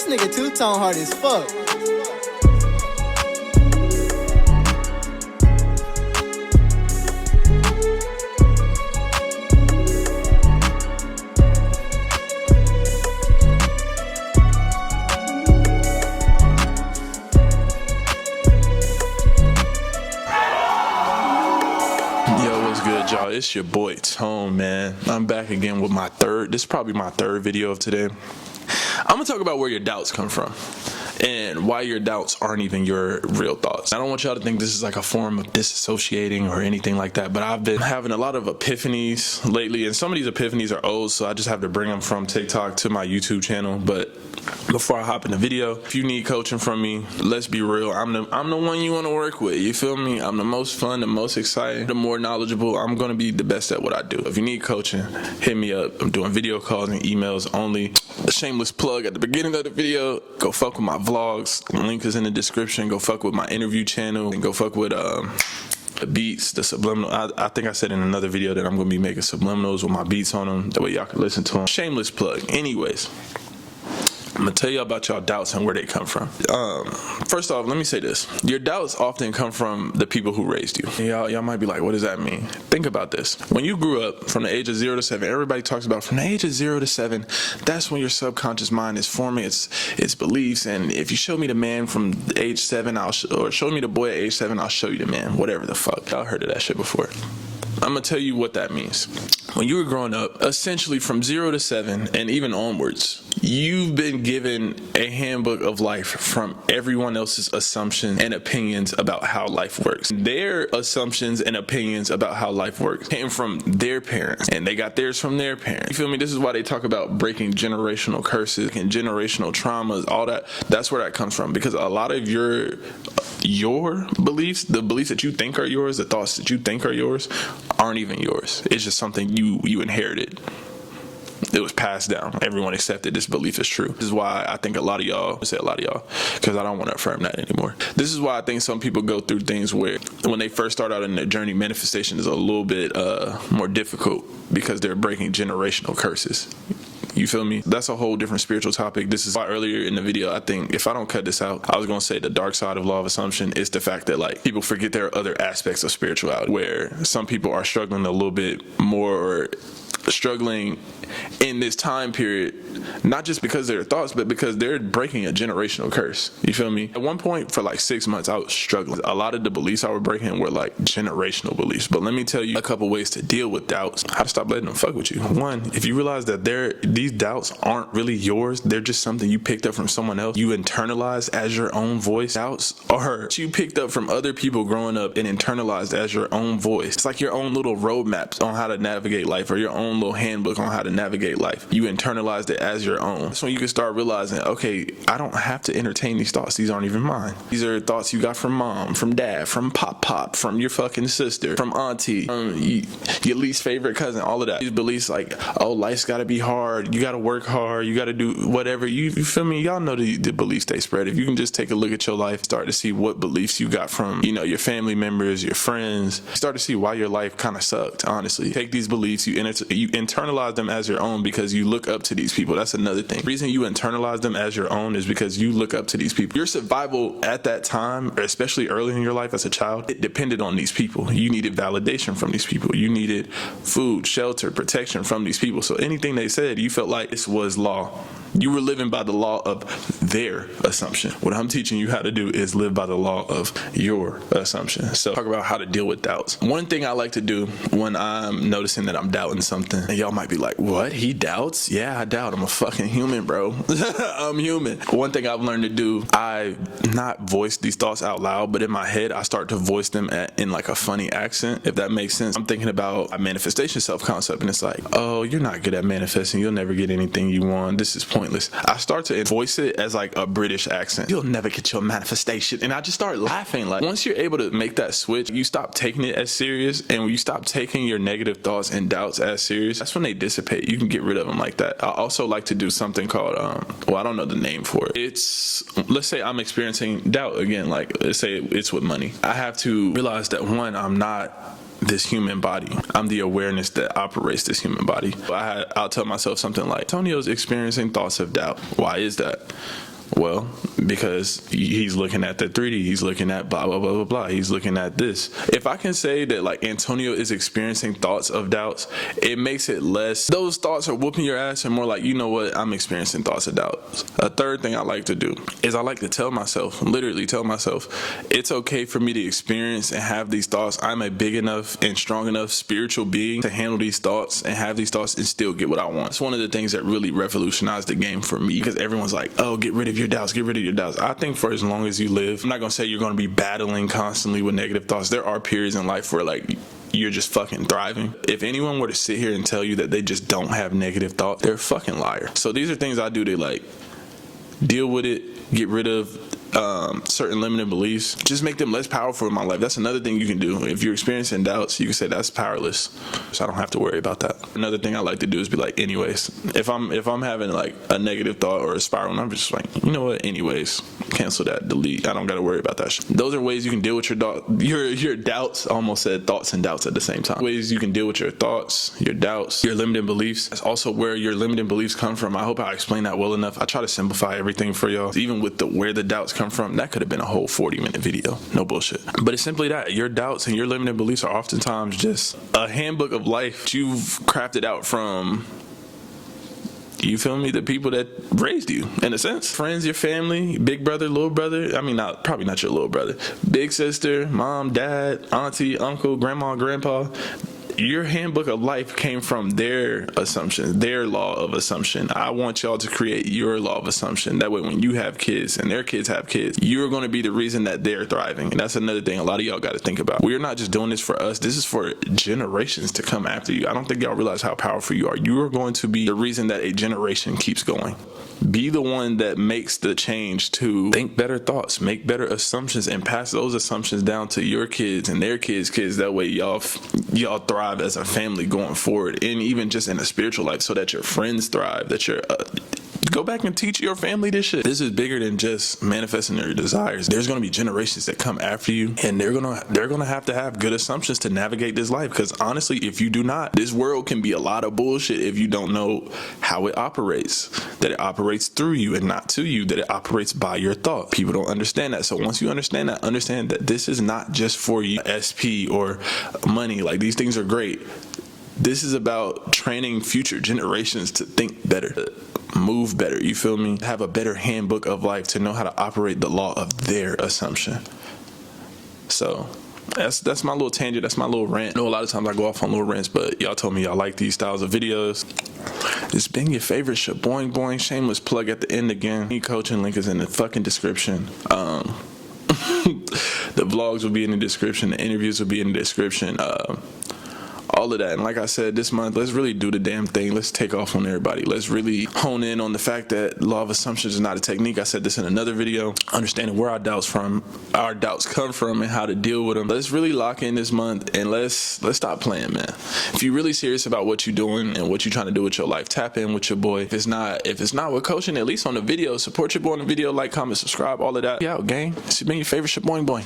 This nigga two-tone hard as fuck. Y'all, it's your boy Tone, man. I'm back again with this is probably my third video of today. I'm gonna talk about where your doubts come from and why your doubts aren't even your real thoughts. I don't want y'all to think this is like a form of disassociating or anything like that, but I've been having a lot of epiphanies lately, and some of these epiphanies are old, so I just have to bring them from TikTok to my YouTube channel. But before I hop in the video, if you need coaching from me, let's be real, I'm the one you want to work with. You feel me? I'm the most fun, the most exciting, the more knowledgeable. I'm gonna be the best at what I do. If you need coaching, hit me up. I'm doing video calls and emails only. A shameless plug at the beginning of the video, go fuck with my vlogs. The link is in the description. Go fuck with my interview channel and go fuck with the beats, the subliminal. I think I said in another video that I'm gonna be making subliminals with my beats on them. That way y'all can listen to them. Shameless plug. Anyways, I'm gonna tell you about y'all doubts and where they come from. First off, let me say this. Your doubts often come from the people who raised you. Y'all might be like, what does that mean? Think about this. When you grew up from the age of 0 to 7, everybody talks about from the age of 0 to 7, that's when your subconscious mind is forming its beliefs. And if you show me the man from age 7, or show me the boy at age 7, I'll show you the man. Whatever the fuck. Y'all heard of that shit before. I'm gonna tell you what that means. When you were growing up, essentially from 0 to 7 and even onwards, you've been given a handbook of life from everyone else's assumptions and opinions about how life works. Their assumptions and opinions about how life works came from their parents, and they got theirs from their parents. You feel me? This is why they talk about breaking generational curses and generational traumas, all that. That's where that comes from, because a lot of your beliefs, the beliefs that you think are yours, the thoughts that you think are yours, aren't even yours. It's just something you inherited. It was passed down. Everyone accepted this belief is true. This is why I think a lot of y'all, because I don't want to affirm that anymore. This is why I think some people go through things where when they first start out in their journey, manifestation is a little bit more difficult because they're breaking generational curses. You feel me? That's a whole different spiritual topic. This is why earlier in the video, I think if I don't cut this out, I was going to say the dark side of law of assumption is the fact that like people forget there are other aspects of spirituality where some people are struggling a little bit more, or struggling in this time period, not just because of their thoughts, but because they're breaking a generational curse. You feel me? At one point for like 6 months, I was struggling. A lot of the beliefs I was breaking were like generational beliefs. But let me tell you a couple ways to deal with doubts, how to stop letting them fuck with you. One, if you realize that these doubts aren't really yours, they're just something you picked up from someone else, you internalized as your own voice. Doubts are you picked up from other people growing up and internalized as your own voice. It's like your own little roadmaps on how to navigate life, or your own little handbook on how to navigate life. You internalized it as your own. That's when you can start realizing, okay, I don't have to entertain these thoughts. These aren't even mine. These are thoughts you got from mom, from dad, from pop, from your fucking sister, from auntie, your least favorite cousin, all of that. These beliefs like, oh, life's gotta be hard, you gotta work hard, you gotta do whatever. You feel me? Y'all know the beliefs they spread. If you can just take a look at your life, start to see what beliefs you got from, your family members, your friends, start to see why your life kind of sucked, honestly. Take these beliefs, you internalize them as your own because you look up to these people. That's another thing. The reason you internalize them as your own is because you look up to these people. Your survival at that time, or especially early in your life as a child, it depended on these people. You needed validation from these people. You needed food, shelter, protection from these people. So anything they said, you felt like this was law. You were living by the law of their assumption. What I'm teaching you how to do is live by the law of your assumption. So talk about how to deal with doubts. One thing I like to do when I'm noticing that I'm doubting something, and y'all might be like, what? He doubts? Yeah, I doubt. I'm a fucking human, bro. I'm human. One thing I've learned to do, I not voice these thoughts out loud, but in my head, I start to voice them in like a funny accent, if that makes sense. I'm thinking about a manifestation self-concept, and it's like, oh, you're not good at manifesting. You'll never get anything you want. This is pointless. I start to voice it as like a British accent. You'll never get your manifestation. And I just start laughing. Like once you're able to make that switch, you stop taking it as serious. And when you stop taking your negative thoughts and doubts as serious, that's when they dissipate. You can get rid of them like that. I also like to do something called, I don't know the name for it. Let's say I'm experiencing doubt again. Like let's say it's with money. I have to realize that one, I'm not this human body. I'm the awareness that operates this human body. I'll tell myself something like, Antonio's experiencing thoughts of doubt. Why is that? Well, because he's looking at the 3D, he's looking at blah, blah, blah, blah, blah. He's looking at this. If I can say that like Antonio is experiencing thoughts of doubts, it makes it less, those thoughts are whooping your ass and more like, you know what, I'm experiencing thoughts of doubts. A third thing I like to do is I like to tell myself, literally tell myself, it's okay for me to experience and have these thoughts. I'm a big enough and strong enough spiritual being to handle these thoughts and have these thoughts and still get what I want. It's one of the things that really revolutionized the game for me, because everyone's like, oh, get rid of your doubts, get rid of your doubts. I think for as long as you live, I'm not gonna say you're gonna be battling constantly with negative thoughts. There are periods in life where like you're just fucking thriving. If anyone were to sit here and tell you that they just don't have negative thoughts, they're a fucking liar. So these are things I do to like deal with it, get rid of certain limiting beliefs, just make them less powerful in my life. That's another thing you can do. If you're experiencing doubts, you can say that's powerless, so I don't have to worry about that. Another thing I like to do is be like, anyways. If I'm having like a negative thought or a spiral, I'm just like, you know what, anyways, cancel that, delete. I don't got to worry about that shit. Those are ways you can deal with your doubts. I almost said thoughts and doubts at the same time. Ways you can deal with your thoughts, your doubts, your limiting beliefs. That's also where your limiting beliefs come from. I hope I explained that well enough. I try to simplify everything for y'all. Even with where the doubts come from, that could have been a whole 40-minute video. No bullshit. But it's simply that. Your doubts and your limiting beliefs are oftentimes just a handbook of life you've crafted out from, you feel me, the people that raised you, in a sense. Friends, your family, big brother, little brother. I mean, probably not your little brother. Big sister, mom, dad, auntie, uncle, grandma, grandpa. Your handbook of life came from their assumptions, their law of assumption. I want y'all to create your law of assumption. That way when you have kids and their kids have kids, you're going to be the reason that they're thriving. And that's another thing a lot of y'all got to think about. We're not just doing this for us. This is for generations to come after you. I don't think y'all realize how powerful you are. You are going to be the reason that a generation keeps going. Be the one that makes the change to think better thoughts, make better assumptions, and pass those assumptions down to your kids and their kids' kids. That way y'all thrive as a family going forward, and even just in a spiritual life, so that your friends thrive, that your go back and teach your family this shit. This is bigger than just manifesting their desires. There's going to be generations that come after you, and they're gonna have to have good assumptions to navigate this life. Because honestly, if you do not, this world can be a lot of bullshit if you don't know how it operates. That it operates through you and not to you. That it operates by your thought. People don't understand that. So once you understand that this is not just for you, SP or money. Like, these things are great. This is about training future generations to think better, move better, you feel me? Have a better handbook of life to know how to operate the law of their assumption. So that's my little tangent, that's my little rant. I know a lot of times I go off on little rants, but y'all told me y'all like these styles of videos. It's been your favorite Shaboing Boing, shameless plug at the end again. The coaching link is in the fucking description. The vlogs will be in the description, the interviews will be in the description. All of that. And like I said, this month, let's really do the damn thing. Let's take off on everybody. Let's really hone in on the fact that law of assumptions is not a technique. I said this in another video. Understanding where our doubts come from and how to deal with them. Let's really lock in this month, and let's stop playing, man. If you're really serious about what you're doing and what you're trying to do with your life, tap in with your boy. If it's not with coaching, at least on the video, support your boy on the video, like, comment, subscribe, all of that. Be out, gang. It's been your favorite Shaboing Boing.